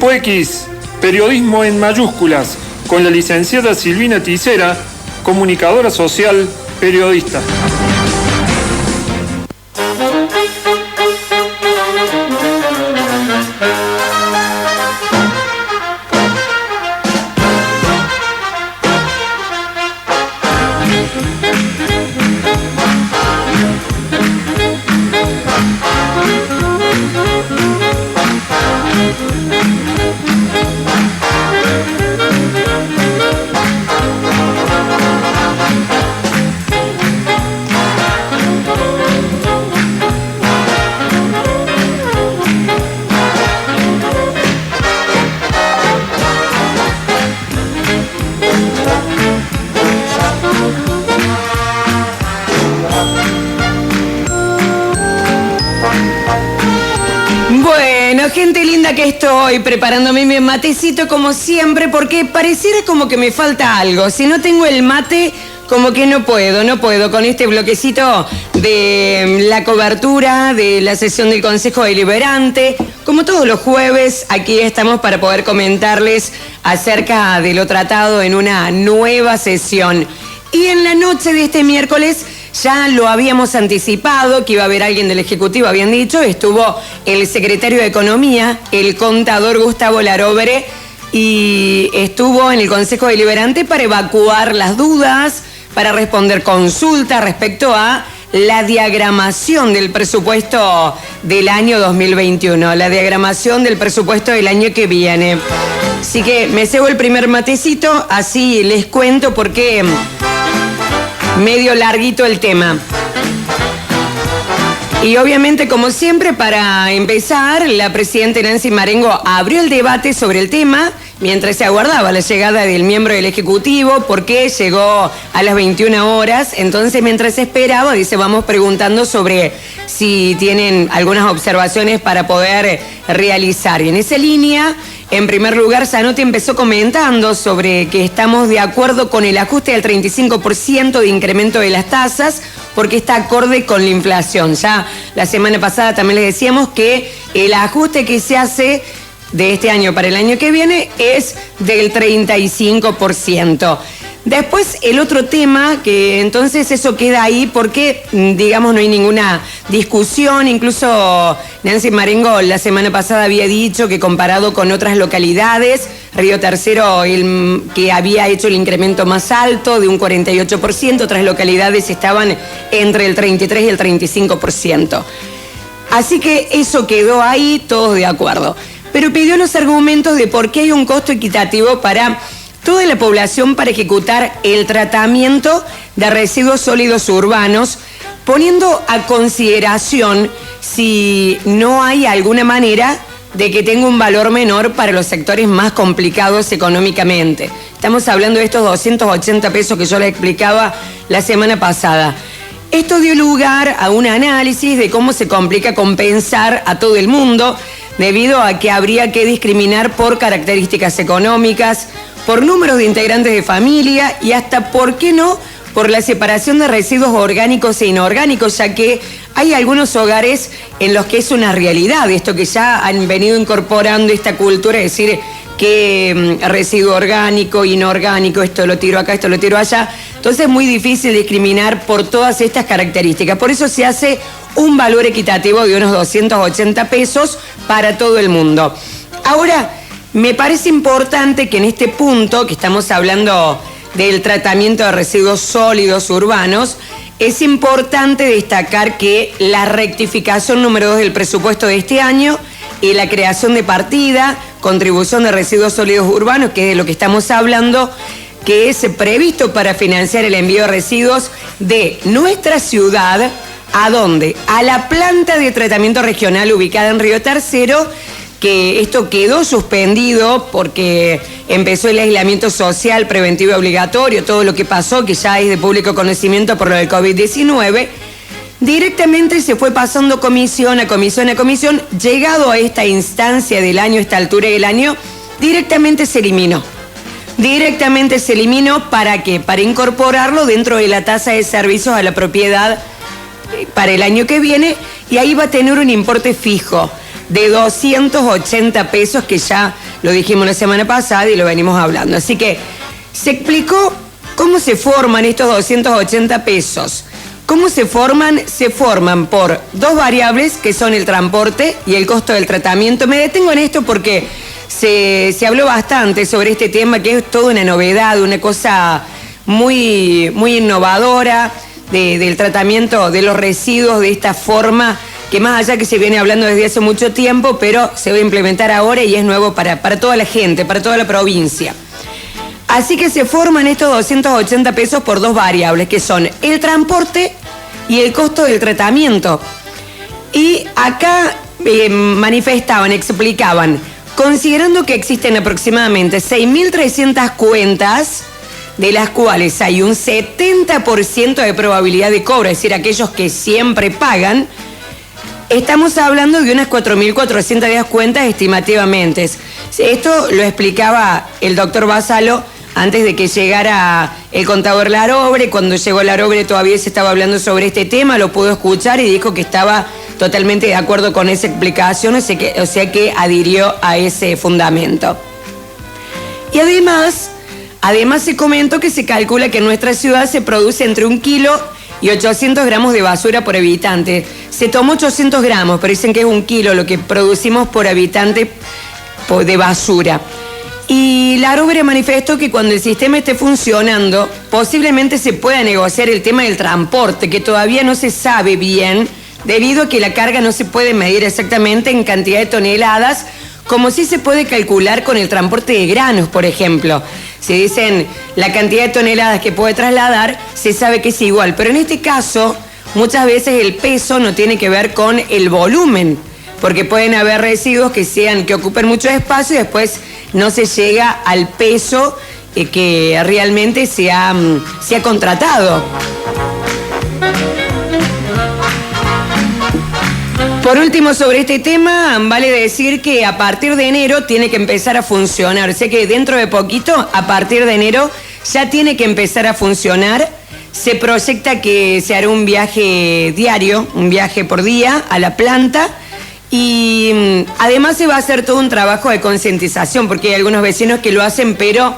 Grupo X, periodismo en mayúsculas, con la licenciada Silvina Tisera, comunicadora social, periodista. Gente linda, que estoy preparándome mi matecito como siempre, porque pareciera como que me falta algo. Si no tengo el mate, como que no puedo con este bloquecito de la cobertura de la sesión del Consejo Deliberante. Como todos los jueves, aquí estamos para poder comentarles acerca de lo tratado en una nueva sesión. Y en la noche de este miércoles ya lo habíamos anticipado, que iba a haber alguien del Ejecutivo, habían dicho, estuvo el secretario de Economía, el contador Gustavo Larovere, y estuvo en el Consejo Deliberante para evacuar las dudas, para responder consultas respecto a la diagramación del presupuesto del año 2021, la diagramación del presupuesto del año que viene. Así que me cebo el primer matecito, así les cuento por qué medio larguito el tema. Y obviamente, como siempre, para empezar, la presidenta Nancy Marengo abrió el debate sobre el tema mientras se aguardaba la llegada del miembro del Ejecutivo, porque llegó a las 21 horas. Entonces, mientras esperaba, dice, vamos preguntando sobre si tienen algunas observaciones para poder realizar. Y en esa línea, en primer lugar, Zanotti empezó comentando sobre que estamos de acuerdo con el ajuste del 35% de incremento de las tasas, porque está acorde con la inflación. Ya la semana pasada también les decíamos que el ajuste que se hace de este año para el año que viene es del 35%. Después, el otro tema, que entonces eso queda ahí porque, digamos, no hay ninguna discusión. Incluso Nancy Marengo la semana pasada había dicho que comparado con otras localidades, Río Tercero, que había hecho el incremento más alto de un 48%, otras localidades estaban entre el 33 y el 35%. Así que eso quedó ahí, todos de acuerdo. Pero pidió los argumentos de por qué hay un costo equitativo para toda la población para ejecutar el tratamiento de residuos sólidos urbanos, poniendo a consideración si no hay alguna manera de que tenga un valor menor para los sectores más complicados económicamente. Estamos hablando de estos 280 pesos que yo les explicaba la semana pasada. Esto dio lugar a un análisis de cómo se complica compensar a todo el mundo, debido a que habría que discriminar por características económicas, por números de integrantes de familia y hasta, ¿por qué no?, por la separación de residuos orgánicos e inorgánicos, ya que hay algunos hogares en los que es una realidad esto, que ya han venido incorporando esta cultura, es decir, que residuo orgánico, inorgánico, esto lo tiro acá, esto lo tiro allá. Entonces es muy difícil discriminar por todas estas características. Por eso se hace un valor equitativo de unos 280 pesos para todo el mundo. Ahora, me parece importante que en este punto, que estamos hablando del tratamiento de residuos sólidos urbanos, es importante destacar que la rectificación número 2 del presupuesto de este año y la creación de partida, contribución de residuos sólidos urbanos, que es de lo que estamos hablando, que es previsto para financiar el envío de residuos de nuestra ciudad, ¿a dónde? A la planta de tratamiento regional ubicada en Río Tercero, que esto quedó suspendido porque empezó el aislamiento social preventivo y obligatorio, todo lo que pasó, que ya es de público conocimiento por lo del COVID-19, directamente se fue pasando comisión a comisión a comisión. Llegado a esta instancia del año, esta altura del año, directamente se eliminó. Directamente se eliminó, ¿para qué? Para incorporarlo dentro de la tasa de servicios a la propiedad para el año que viene, y ahí va a tener un importe fijo de 280 pesos que ya lo dijimos la semana pasada y lo venimos hablando. Así que se explicó cómo se forman estos 280 pesos. ¿Cómo se forman? Se forman por dos variables que son el transporte y el costo del tratamiento. Me detengo en esto porque se habló bastante sobre este tema, que es toda una novedad, una cosa muy, muy innovadora del tratamiento de los residuos de esta forma, que más allá que se viene hablando desde hace mucho tiempo, pero se va a implementar ahora y es nuevo para toda la gente, para toda la provincia. Así que se forman estos 280 pesos por dos variables, que son el transporte y el costo del tratamiento. Y acá manifestaban, explicaban, considerando que existen aproximadamente 6.300 cuentas, de las cuales hay un 70% de probabilidad de cobro, es decir, aquellos que siempre pagan, estamos hablando de unas 4.410 cuentas estimativamente. Esto lo explicaba el doctor Basalo antes de que llegara el contador Larobre. Cuando llegó Larobre todavía se estaba hablando sobre este tema, lo pudo escuchar y dijo que estaba totalmente de acuerdo con esa explicación, o sea que adhirió a ese fundamento. Y además se comentó que se calcula que en nuestra ciudad se produce entre 1 kilo y 800 gramos de basura por habitante. Se tomó 800 gramos, pero dicen que es 1 kilo lo que producimos por habitante de basura. Y Larobre manifestó que cuando el sistema esté funcionando, posiblemente se pueda negociar el tema del transporte, que todavía no se sabe bien, debido a que la carga no se puede medir exactamente en cantidad de toneladas, como sí se puede calcular con el transporte de granos, por ejemplo. Si dicen la cantidad de toneladas que puede trasladar, se sabe que es igual. Pero en este caso, muchas veces el peso no tiene que ver con el volumen, porque pueden haber residuos que ocupen mucho espacio y después no se llega al peso que realmente se ha contratado. Por último, sobre este tema, vale decir que a partir de enero tiene que empezar a funcionar. O sea que dentro de poquito, a partir de enero, ya tiene que empezar a funcionar. Se proyecta que se hará un viaje diario, un viaje por día a la planta. Y además se va a hacer todo un trabajo de concientización, porque hay algunos vecinos que lo hacen, pero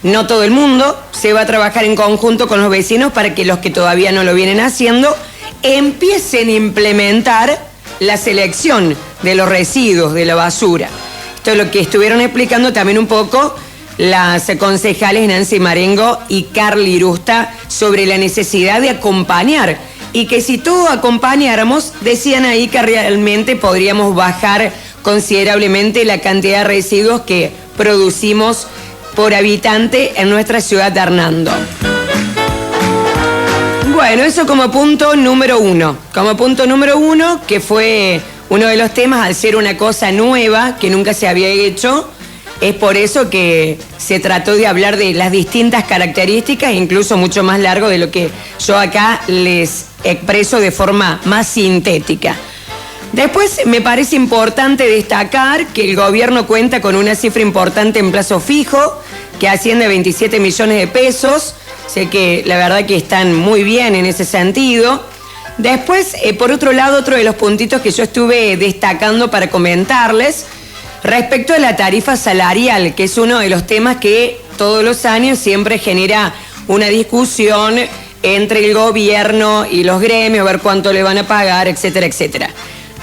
no todo el mundo. Se va a trabajar en conjunto con los vecinos para que los que todavía no lo vienen haciendo empiecen a implementar la selección de los residuos, de la basura. Esto es lo que estuvieron explicando también un poco las concejales Nancy Marengo y Carly Irusta sobre la necesidad de acompañar, y que si todos acompañáramos, decían ahí que realmente podríamos bajar considerablemente la cantidad de residuos que producimos por habitante en nuestra ciudad de Hernando. Bueno, eso como punto número uno. Como punto número uno, que fue uno de los temas, al ser una cosa nueva que nunca se había hecho, es por eso que se trató de hablar de las distintas características, incluso mucho más largo de lo que yo acá les expreso de forma más sintética. Después me parece importante destacar que el gobierno cuenta con una cifra importante en plazo fijo, que asciende a 27 millones de pesos. Sé que la verdad que están muy bien en ese sentido. Después, por otro lado, otro de los puntitos que yo estuve destacando para comentarles, respecto a la tarifa salarial, que es uno de los temas que todos los años siempre genera una discusión entre el gobierno y los gremios, a ver cuánto le van a pagar, etcétera, etcétera.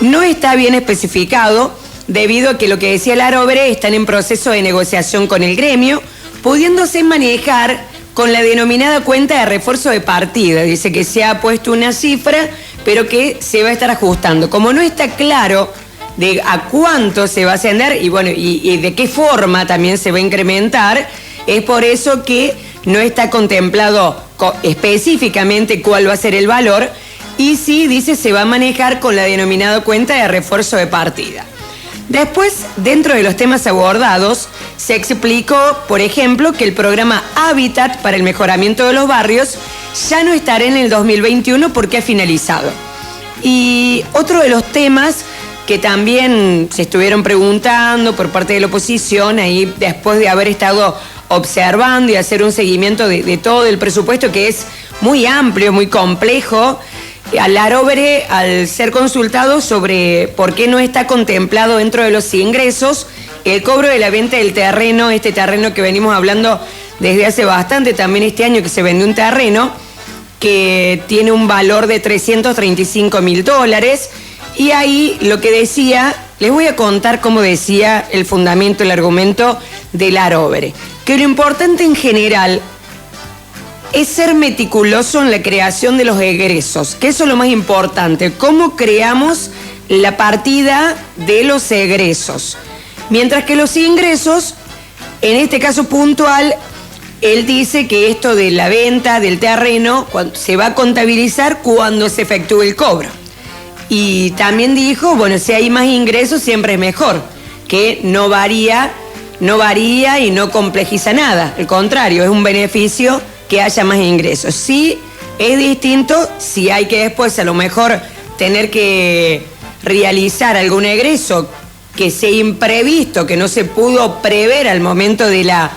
No está bien especificado, debido a que lo que decía Larobre, están en proceso de negociación con el gremio, pudiéndose manejar con la denominada cuenta de refuerzo de partida. Dice que se ha puesto una cifra, pero que se va a estar ajustando. Como no está claro de a cuánto se va a ascender y bueno, y de qué forma también se va a incrementar, es por eso que no está contemplado específicamente cuál va a ser el valor, y sí, dice, se va a manejar con la denominada cuenta de refuerzo de partida. Después, dentro de los temas abordados, se explicó, por ejemplo, que el programa Hábitat para el mejoramiento de los barrios ya no estará en el 2021 porque ha finalizado. Y otro de los temas que también se estuvieron preguntando por parte de la oposición, ahí después de haber estado observando y hacer un seguimiento de todo el presupuesto, que es muy amplio, muy complejo, a Larobre, al ser consultado sobre por qué no está contemplado dentro de los ingresos el cobro de la venta del terreno, este terreno que venimos hablando desde hace bastante, también este año que se vendió un terreno que tiene un valor de $335.000. Y ahí lo que decía, les voy a contar cómo decía el fundamento, el argumento del Arovere, que lo importante en general es ser meticuloso en la creación de los egresos, que eso es lo más importante, cómo creamos la partida de los egresos. Mientras que los ingresos, en este caso puntual, él dice que esto de la venta del terreno se va a contabilizar cuando se efectúe el cobro. Y también dijo, bueno, si hay más ingresos siempre es mejor, que no varía y no complejiza nada. Al contrario, es un beneficio que haya más ingresos. Sí, es distinto si hay que después a lo mejor tener que realizar algún egreso que sea imprevisto, que no se pudo prever al momento de la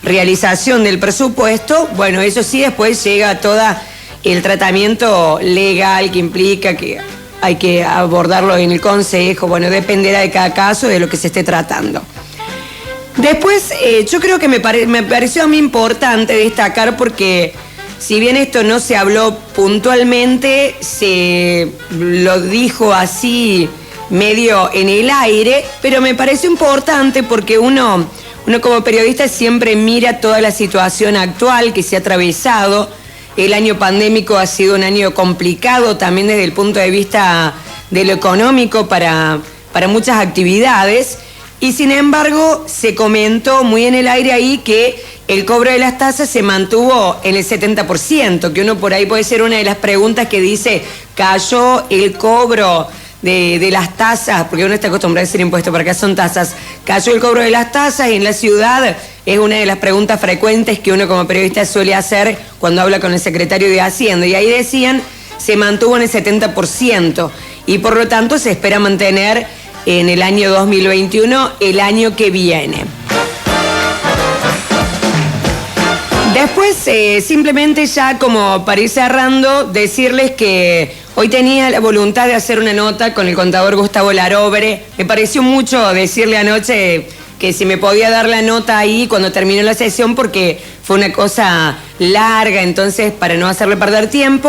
realización del presupuesto. Bueno, eso sí, después llega todo el tratamiento legal que implica que hay que abordarlo en el consejo. Bueno, dependerá de cada caso, de lo que se esté tratando. Después, yo creo que me pareció a mí importante destacar porque si bien esto no se habló puntualmente, se lo dijo así medio en el aire, pero me pareció importante porque uno como periodista siempre mira toda la situación actual que se ha atravesado. El año pandémico ha sido un año complicado también desde el punto de vista de lo económico para muchas actividades. Y sin embargo, se comentó muy en el aire ahí que el cobro de las tasas se mantuvo en el 70%, que uno por ahí puede ser una de las preguntas que dice, cayó el cobro de las tasas, porque uno está acostumbrado a decir impuesto, para acá son tasas, cayó el cobro de las tasas en la ciudad, es una de las preguntas frecuentes que uno como periodista suele hacer cuando habla con el secretario de Hacienda, y ahí decían, se mantuvo en el 70%, y por lo tanto se espera mantener en el año 2021, el año que viene. Después, simplemente ya como para ir cerrando, decirles que hoy tenía la voluntad de hacer una nota con el contador Gustavo Larovere. Me pareció mucho decirle anoche que si me podía dar la nota ahí cuando terminó la sesión, porque fue una cosa larga, entonces para no hacerle perder tiempo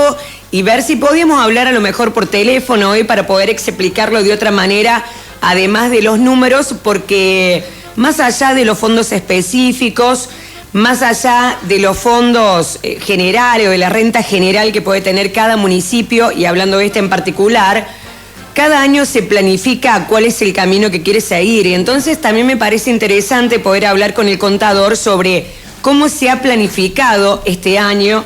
y ver si podíamos hablar a lo mejor por teléfono hoy para poder explicarlo de otra manera, además de los números, porque más allá de los fondos específicos, más allá de los fondos generales o de la renta general que puede tener cada municipio, y hablando de este en particular, cada año se planifica cuál es el camino que quiere seguir. Y entonces también me parece interesante poder hablar con el contador sobre cómo se ha planificado este año,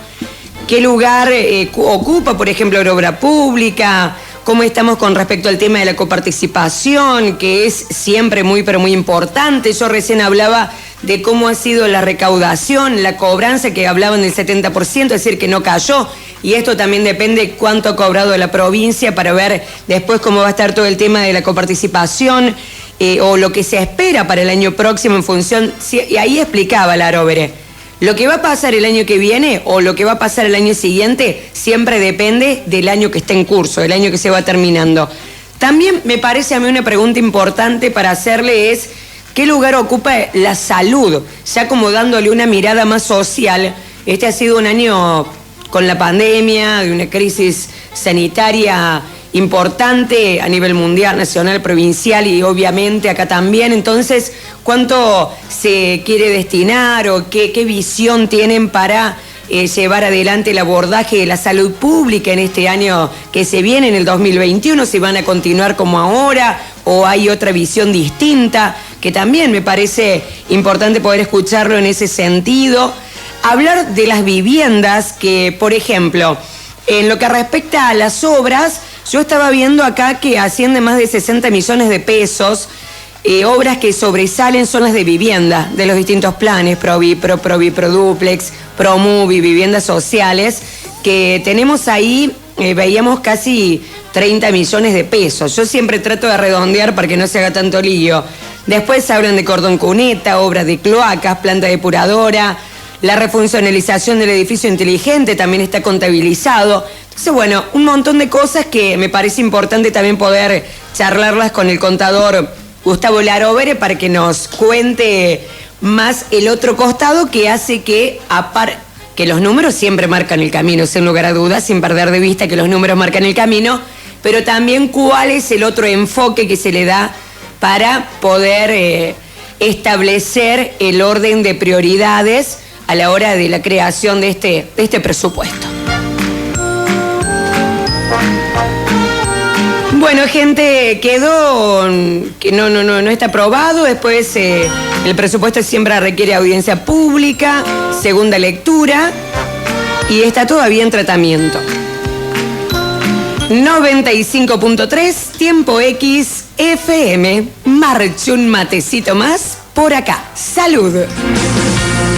qué lugar ocupa, por ejemplo, la obra pública, cómo estamos con respecto al tema de la coparticipación, que es siempre muy, pero muy importante. Yo recién hablaba de cómo ha sido la recaudación, la cobranza, que hablaban del 70%, es decir, que no cayó. Y esto también depende cuánto ha cobrado la provincia para ver después cómo va a estar todo el tema de la coparticipación o lo que se espera para el año próximo en función... Y ahí explicaba Larovere, lo que va a pasar el año que viene o lo que va a pasar el año siguiente siempre depende del año que está en curso, del año que se va terminando. También me parece a mí una pregunta importante para hacerle es... ¿qué lugar ocupa la salud? Ya como dándole una mirada más social. Este ha sido un año con la pandemia, de una crisis sanitaria importante a nivel mundial, nacional, provincial y obviamente acá también. Entonces, ¿cuánto se quiere destinar o qué visión tienen para llevar adelante el abordaje de la salud pública en este año que se viene, en el 2021? ¿Si van a continuar como ahora o hay otra visión distinta? Que también me parece importante poder escucharlo en ese sentido. Hablar de las viviendas que, por ejemplo, en lo que respecta a las obras, yo estaba viendo acá que asciende más de 60 millones de pesos. Obras que sobresalen son las de vivienda, de los distintos planes, Provi, Produplex, Promuvi, viviendas sociales, que tenemos ahí, veíamos casi 30 millones de pesos. Yo siempre trato de redondear para que no se haga tanto lío. Después hablan de cordón cuneta, obras de cloacas, planta depuradora, la refuncionalización del edificio inteligente también está contabilizado. Entonces, bueno, un montón de cosas que me parece importante también poder charlarlas con el contador Gustavo Larovere para que nos cuente más el otro costado que hace que los números siempre marcan el camino, sin lugar a dudas, sin perder de vista que los números marcan el camino, pero también cuál es el otro enfoque que se le da para poder establecer el orden de prioridades a la hora de la creación de este presupuesto. Bueno, gente, quedó que no está aprobado. Después el presupuesto siempre requiere audiencia pública, segunda lectura y está todavía en tratamiento. 95.3, Tiempo X, FM. Marche un matecito más por acá. ¡Salud!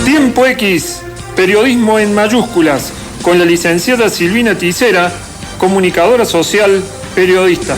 Tiempo X, periodismo en mayúsculas, con la licenciada Silvina Tisera, comunicadora social, periodista.